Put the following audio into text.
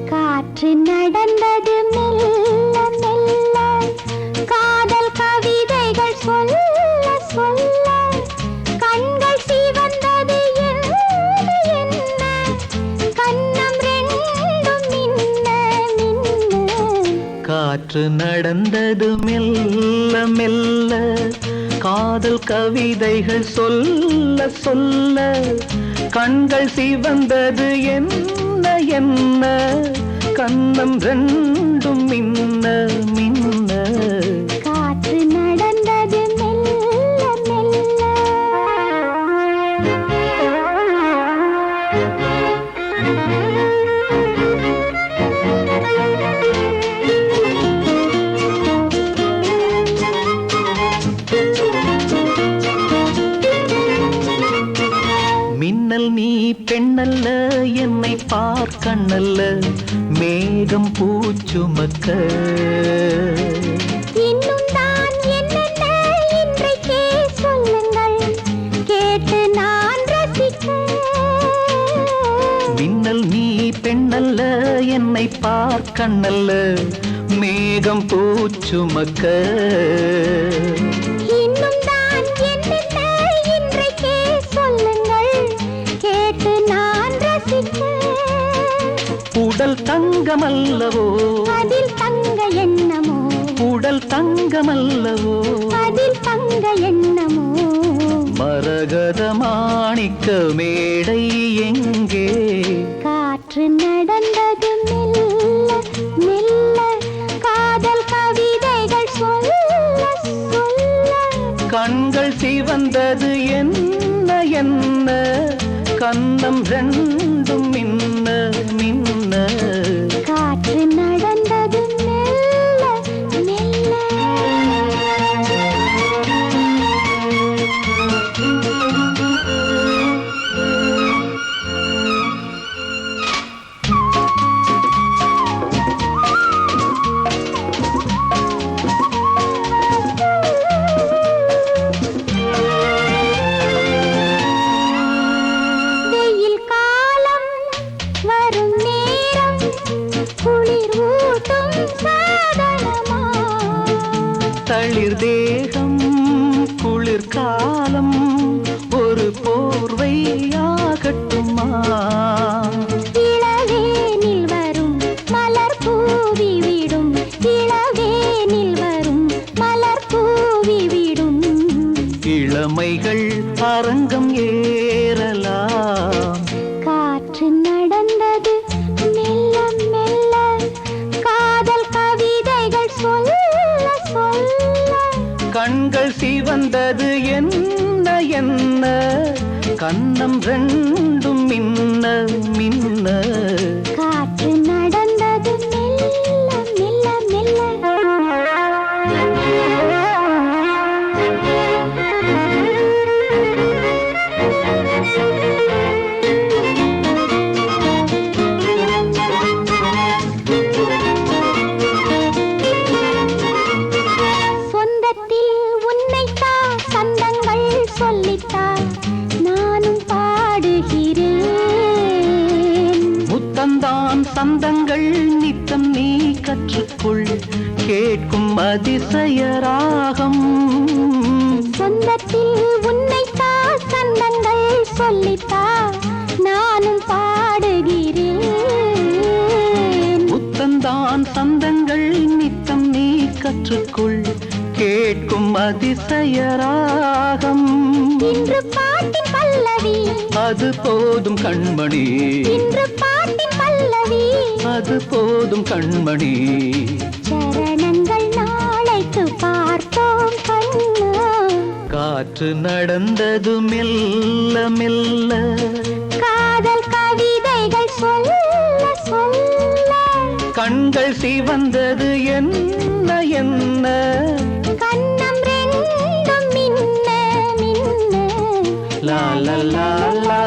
காற்று நடந்தது மெல்ல மெல்ல, காதல் கவிதைகள் சொல்ல சொல்ல, கண்கள் சிவந்தது என்ன என்ன, கண்ணம் ரெண்டும் மின்ன மின்ன. காற்று நடந்தது மெல்ல மெல்ல, காதல் கவிதைகள் சொல்ல சொல்ல, கண்கள் சிவந்தது என்ன என்ன, கண்ணம் ரெண்டும் மின்ன மின்ன. காற்று நடந்தது மெல்ல மெல்ல. மின்னல் நீ பெண்ணல்ல, என்னை பார்க்கண்ணல்ல, மேகம் பூச்சுமக்க. இன்னும் தான் என்னென்ன இன்றைக்கே சொல்லுங்கள், கேட்டு நான் ரசிக்க. மின்னல் நீ பெண்ணல்ல, என்னை பார்க்கண்ணல்ல, மேகம் பூச்சுமக்க. இன்னும் தான் என்னென்ன இன்றைக்கே சொல்லுங்கள், கேட்டு நான் ரசிக்க. உடல் தங்கமல்லவோ, அதில் தங்க எண்ணமோ, உடல் தங்கமல்லவோ, அதில் தங்க எண்ணமோ. மரகத மாணிக்க மேடை எங்கே? காற்று நடந்தது மெல்ல மெல்ல, காதல் கவிதைகள் சொல்ல சொல்ல, கண்கள் சிவந்தது என்ன என்ன, கண்ணம் ரெண்டும் மின்ன மின்ன. காற்று நடந்தது மெல்ல மெல்ல. வெயில் காலம் வரும் நேரம், குளிர் ஊட்டும் சாதனமா. தளிர் தேகம் குளிர் காலம், ஒரு போர்வையாகட்டுமா? இளவேனில் வரும் மலர் பூவி விடும், இளவேனில் வரும் மலர் பூவி விடும். இளமைகள் அரங்கம் ஏறலாம். காற்று நடந்தது மெல்ல மெல்ல, காதல் கவிதைகள் சொல்ல சொல்ல, கண்கள் சிவந்தது என்ன என்ன, கண்ணம் ரெண்டும் மின்ன மின்ன. காற்று நடந்தது மெல்ல மெல்ல மெல்ல. சொந்தத்தில் உன்னைத்தா சந்தங்கள் சொல்லித்தா, நானும் பாடுகிறேன். முத்தந்தான் சந்தங்கள் நித்தம் நீ கற்றுக்கொள், கேட்கும் அதிசய ராகம். சொந்தத்தில் உன்னைத்தா சந்தங்கள் சொல்லித்தா, நானும் பாடுகிறேன். முத்தந்தான் சந்தங்கள் நித்தம் நீ கற்றுக்கொள், கேட்கும் அதிசய ராகம். இன்று பாட்டின் பல்லவி, அது போதும் கண்மணி, இன்று பாட்டின் பல்லவி, அது போதும் கண்மணி. சரணங்கள் நாளைக்கு பார்ப்போம் கண்ணா. காற்று நடந்தது மெல்ல மெல்ல, காதல் கவிதைகள் சொல்ல சொல்ல, கண்கள் சிவந்தது என்ன என்ன, கண்ணம் ரெண்டும் மின்ன மின்ன. லா லா லா லா